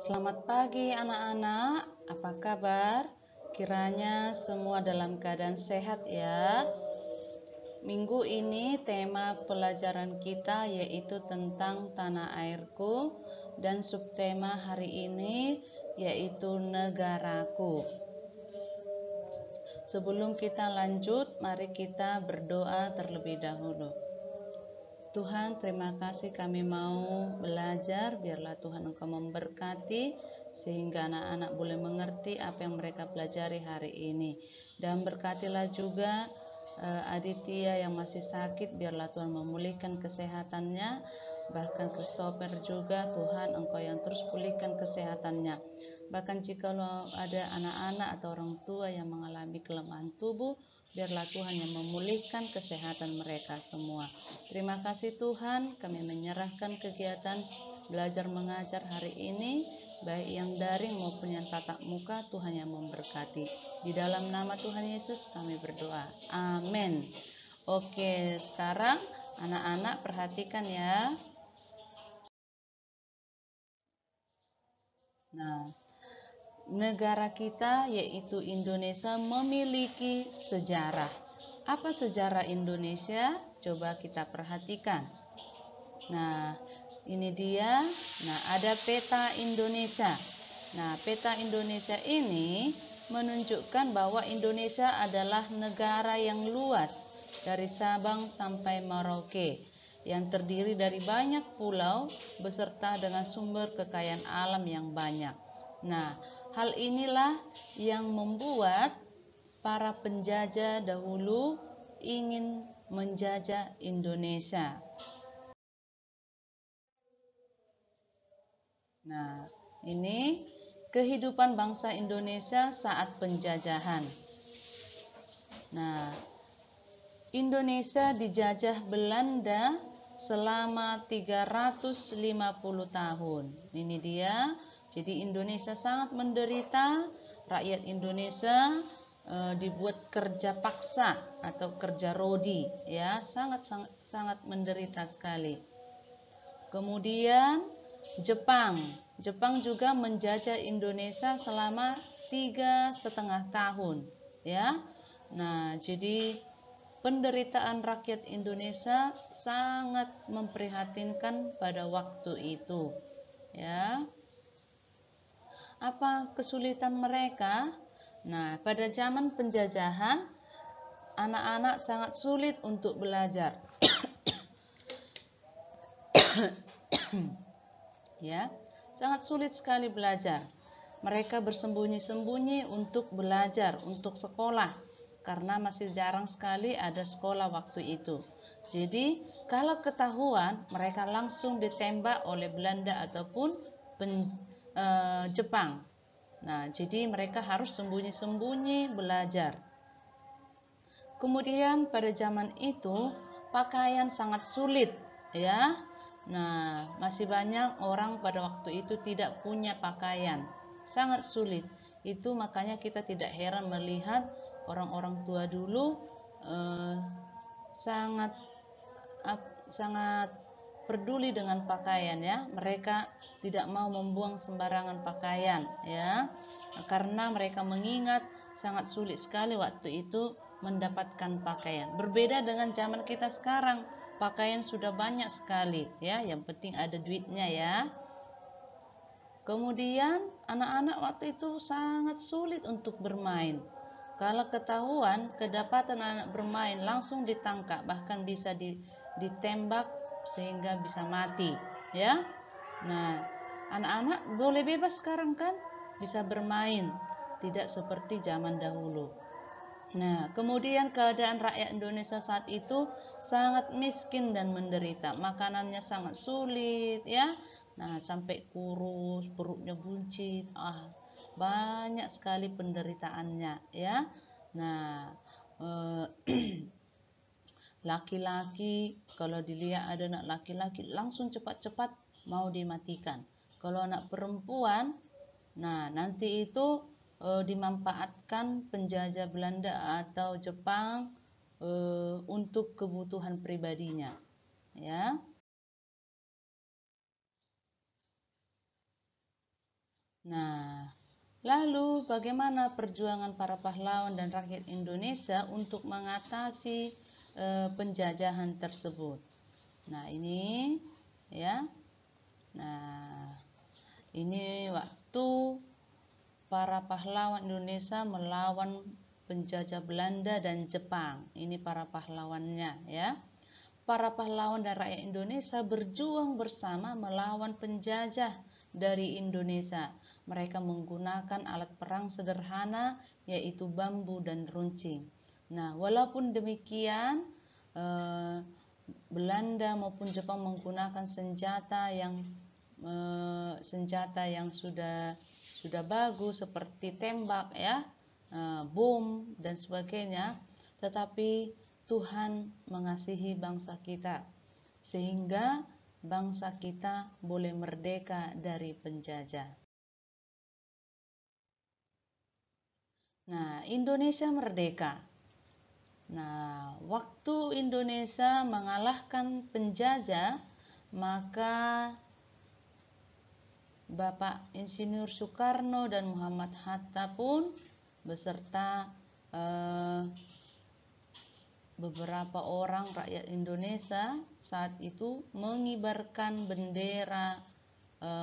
Selamat pagi anak-anak, apa kabar? Kiranya semua dalam keadaan sehat ya. Minggu ini tema pelajaran kita yaitu tentang tanah airku dan subtema hari ini yaitu negaraku. Sebelum kita lanjut, mari kita berdoa terlebih dahulu. Tuhan, terima kasih kami mau belajar, biarlah Tuhan Engkau memberkati sehingga anak-anak boleh mengerti apa yang mereka pelajari hari ini. Dan berkatilah juga Aditya yang masih sakit, biarlah Tuhan memulihkan kesehatannya. Bahkan Christopher juga, Tuhan Engkau yang terus pulihkan kesehatannya. Bahkan jika ada anak-anak atau orang tua yang mengalami kelemahan tubuh, biarlah Tuhan yang memulihkan kesehatan mereka semua. Terima kasih Tuhan, kami menyerahkan kegiatan belajar mengajar hari ini, baik yang daring maupun yang tatap muka, Tuhan yang memberkati. Di dalam nama Tuhan Yesus kami berdoa. Amin. Oke, sekarang anak-anak perhatikan ya. Nah, negara kita yaitu Indonesia memiliki sejarah. Apa sejarah Indonesia? Coba kita perhatikan. Nah, ini dia. Nah, ada peta Indonesia. Nah, peta Indonesia ini menunjukkan bahwa Indonesia adalah negara yang luas dari Sabang sampai Merauke yang terdiri dari banyak pulau beserta dengan sumber kekayaan alam yang banyak. Nah, hal inilah yang membuat para penjajah dahulu ingin menjajah Indonesia. Nah, ini kehidupan bangsa Indonesia saat penjajahan. Nah, Indonesia dijajah Belanda selama 350 tahun. Ini dia. Jadi Indonesia sangat menderita, rakyat Indonesia dibuat kerja paksa atau kerja rodi, ya, sangat menderita sekali. Kemudian Jepang juga menjajah Indonesia selama 3,5 tahun, ya. Nah, jadi penderitaan rakyat Indonesia sangat memprihatinkan pada waktu itu, ya. Apa kesulitan mereka? Nah, pada zaman penjajahan anak-anak sangat sulit untuk belajar. Ya, sangat sulit sekali belajar. Mereka bersembunyi-sembunyi untuk belajar, untuk sekolah, karena masih jarang sekali ada sekolah waktu itu. Jadi, kalau ketahuan, mereka langsung ditembak oleh Belanda ataupun Jepang. Nah, jadi mereka harus sembunyi-sembunyi belajar. Kemudian pada zaman itu, pakaian sangat sulit, ya. Nah, masih banyak orang pada waktu itu tidak punya pakaian, sangat sulit. Itu makanya kita tidak heran melihat orang-orang tua dulu sangat sangat peduli dengan pakaian, ya. Mereka tidak mau membuang sembarangan pakaian, ya, karena mereka mengingat sangat sulit sekali waktu itu mendapatkan pakaian. Berbeda dengan zaman kita sekarang. Pakaian sudah banyak sekali, ya. Yang penting ada duitnya, ya. Kemudian anak-anak waktu itu sangat sulit untuk bermain. Kalau ketahuan kedapatan anak bermain langsung ditangkap, bahkan bisa ditembak sehingga bisa mati, ya. Nah, anak-anak boleh bebas sekarang kan, bisa bermain, tidak seperti zaman dahulu. Nah, kemudian keadaan rakyat Indonesia saat itu sangat miskin dan menderita. Makanannya sangat sulit, ya. Nah, sampai kurus, perutnya buncit. Banyak sekali penderitaannya, ya. Nah, laki-laki kalau dilihat ada anak laki-laki langsung cepat-cepat mau dimatikan. Kalau anak perempuan, nah nanti itu dimanfaatkan penjajah Belanda atau Jepang untuk kebutuhan pribadinya, ya. Nah, lalu bagaimana perjuangan para pahlawan dan rakyat Indonesia untuk mengatasi penjajahan tersebut? Nah, ini ya. Nah, ini waktu para pahlawan Indonesia melawan penjajah Belanda dan Jepang. Ini para pahlawannya ya. Para pahlawan dan rakyat Indonesia berjuang bersama melawan penjajah dari Indonesia. Mereka menggunakan alat perang sederhana yaitu bambu dan runcing. Nah, walaupun demikian Belanda maupun Jepang menggunakan senjata yang sudah bagus seperti tembak ya, bom dan sebagainya, tetapi Tuhan mengasihi bangsa kita sehingga bangsa kita boleh merdeka dari penjajah. Nah, Indonesia merdeka. Nah, waktu Indonesia mengalahkan penjajah, maka Bapak Insinyur Soekarno dan Muhammad Hatta pun beserta beberapa orang rakyat Indonesia saat itu mengibarkan bendera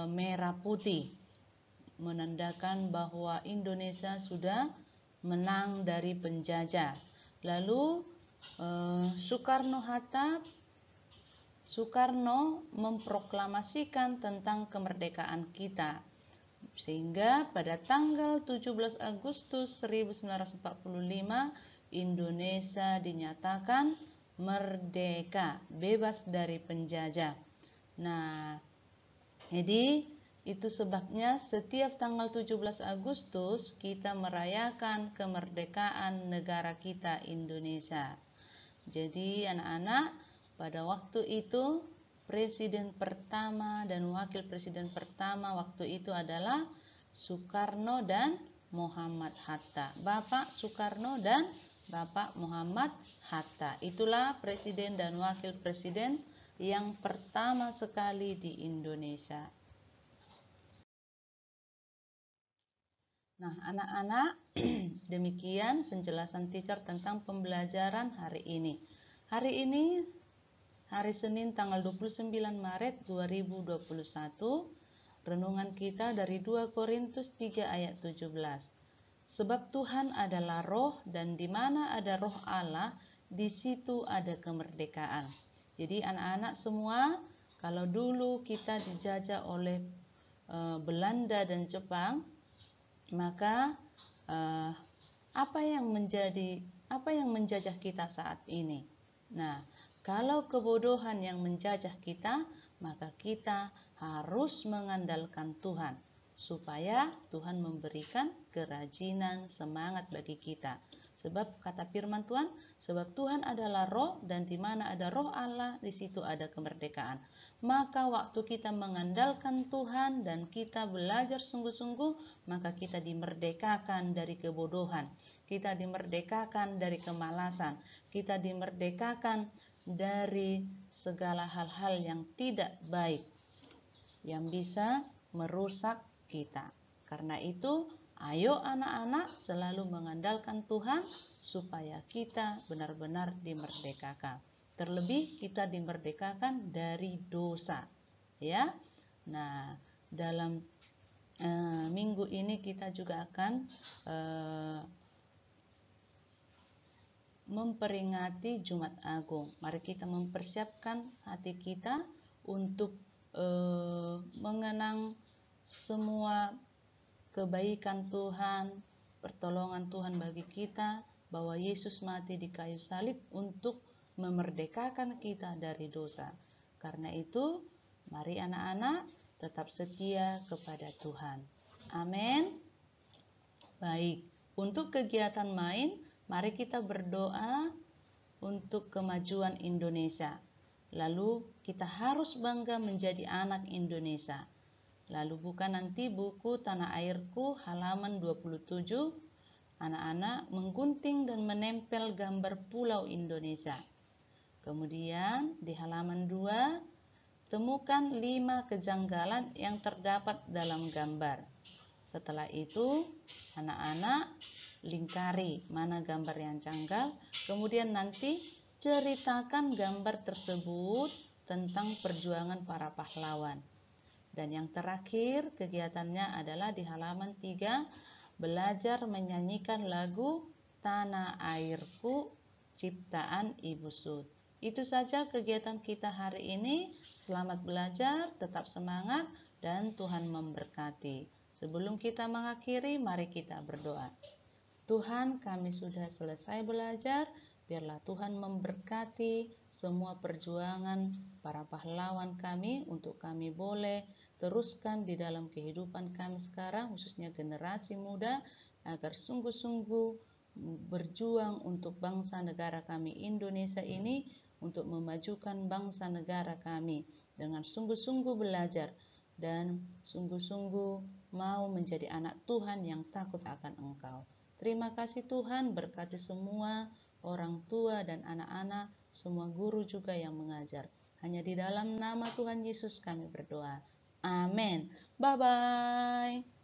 merah putih, menandakan bahwa Indonesia sudah menang dari penjajah. Lalu Soekarno memproklamasikan tentang kemerdekaan kita, sehingga pada tanggal 17 Agustus 1945 Indonesia dinyatakan merdeka, bebas dari penjajah. Nah, jadi itu sebabnya setiap tanggal 17 Agustus kita merayakan kemerdekaan negara kita Indonesia. Jadi anak-anak, pada waktu itu presiden pertama dan wakil presiden pertama waktu itu adalah Soekarno dan Muhammad Hatta. Bapak Soekarno dan Bapak Muhammad Hatta. Itulah presiden dan wakil presiden yang pertama sekali di Indonesia. Nah, anak-anak, demikian penjelasan teacher tentang pembelajaran hari ini. Hari ini, hari Senin tanggal 29 Maret 2021, renungan kita dari 2 Korintus 3 ayat 17. Sebab Tuhan adalah roh dan di mana ada roh Allah, di situ ada kemerdekaan. Jadi anak-anak semua, kalau dulu kita dijajah oleh Belanda dan Jepang, maka apa yang menjajah kita saat ini? Nah, kalau kebodohan yang menjajah kita, maka kita harus mengandalkan Tuhan supaya Tuhan memberikan kerajinan semangat bagi kita. Sebab kata firman Tuhan, sebab Tuhan adalah roh dan di mana ada roh Allah, di situ ada kemerdekaan. Maka waktu kita mengandalkan Tuhan dan kita belajar sungguh-sungguh, maka kita dimerdekakan dari kebodohan, kita dimerdekakan dari kemalasan, kita dimerdekakan dari segala hal-hal yang tidak baik yang bisa merusak kita. Karena itu, ayo anak-anak selalu mengandalkan Tuhan supaya kita benar-benar dimerdekakan. Terlebih kita dimerdekakan dari dosa, ya. Nah, dalam minggu ini kita juga akan memperingati Jumat Agung. Mari kita mempersiapkan hati kita untuk mengenang semua kebaikan Tuhan, pertolongan Tuhan bagi kita, bahwa Yesus mati di kayu salib untuk memerdekakan kita dari dosa. Karena itu, mari anak-anak tetap setia kepada Tuhan. Amin. Baik, untuk kegiatan main, mari kita berdoa untuk kemajuan Indonesia. Lalu kita harus bangga menjadi anak Indonesia. Lalu buka nanti buku Tanah Airku halaman 27. Anak-anak menggunting dan menempel gambar pulau Indonesia. Kemudian di halaman 2, temukan 5 kejanggalan yang terdapat dalam gambar. Setelah itu, anak-anak lingkari mana gambar yang janggal, kemudian nanti ceritakan gambar tersebut tentang perjuangan para pahlawan. Dan yang terakhir, kegiatannya adalah di halaman 3, belajar menyanyikan lagu Tanah Airku ciptaan Ibu Sud. Itu saja kegiatan kita hari ini. Selamat belajar, tetap semangat, dan Tuhan memberkati. Sebelum kita mengakhiri, mari kita berdoa. Tuhan, kami sudah selesai belajar. Biarlah Tuhan memberkati semua perjuangan para pahlawan kami untuk kami boleh teruskan di dalam kehidupan kami sekarang, khususnya generasi muda, agar sungguh-sungguh berjuang untuk bangsa negara kami Indonesia ini, untuk memajukan bangsa negara kami dengan sungguh-sungguh belajar dan sungguh-sungguh mau menjadi anak Tuhan yang takut akan Engkau. Terima kasih Tuhan, berkati semua orang tua dan anak-anak, semua guru juga yang mengajar. Hanya di dalam nama Tuhan Yesus kami berdoa. Amin. Bye-bye.